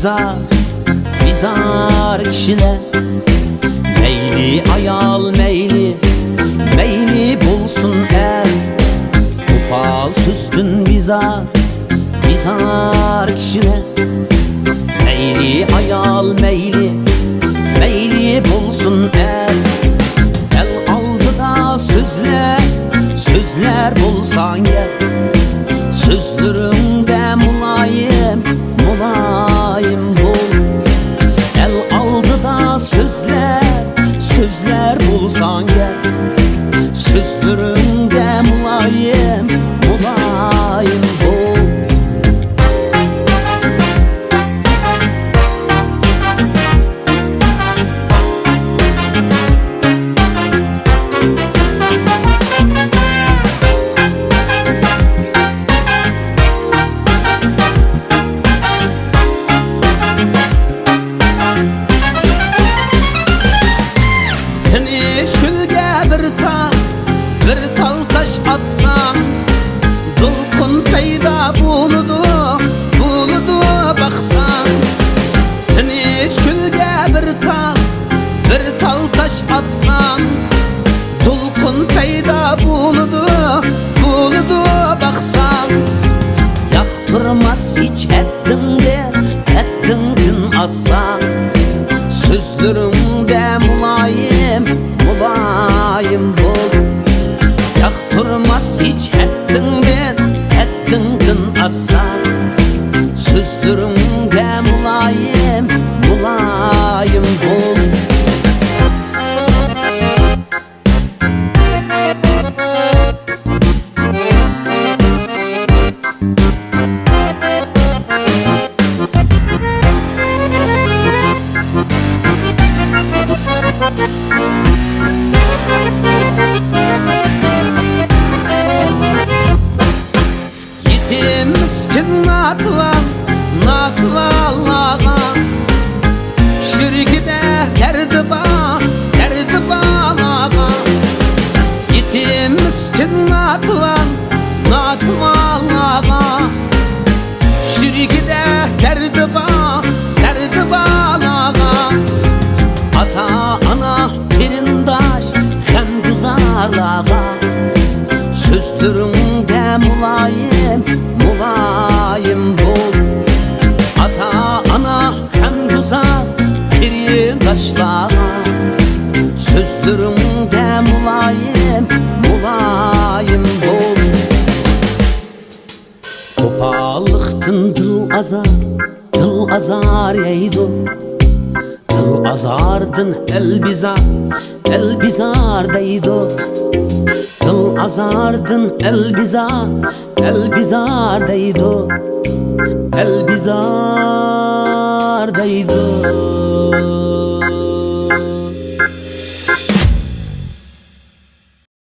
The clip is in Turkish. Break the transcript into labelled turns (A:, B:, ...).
A: bizar kişiler. Meyli ayal meyli bulsun el. Upal süzdün bizar kişiler. Meyli ayal meyli bulsun el. El aldı da sözler bulsan gel. Sözlerinde mulayim bul. El aldı da sözler bulsan gel. Sözlerinde mulayim bul. Bir tal taş atsan dolqun peyda buludu baksan. Tinch külge bir tal taş atsan dolqun peyda buludu baksan. Yaktırmaz hiç ettin assan. Sözlerinde mulayim bul. Yaktırmaz hiç ettin aslan. Sözlerinde mulayim bul. Miskin natla Allah'a şirkide derdi bağlağa. Yetim miskin natla Allah'a şirkide derdi bağlağa. Ata ana pirindaş hem güzarlağa. Sözlerinde mulayim bul. Ata ana hem güzel pirindaşlağa. Sözlerinde mulayim bul. Topallıktın dıl azar yeydu. Dıl azardın el bizar deydu. Dıl azardın el bizar deydu.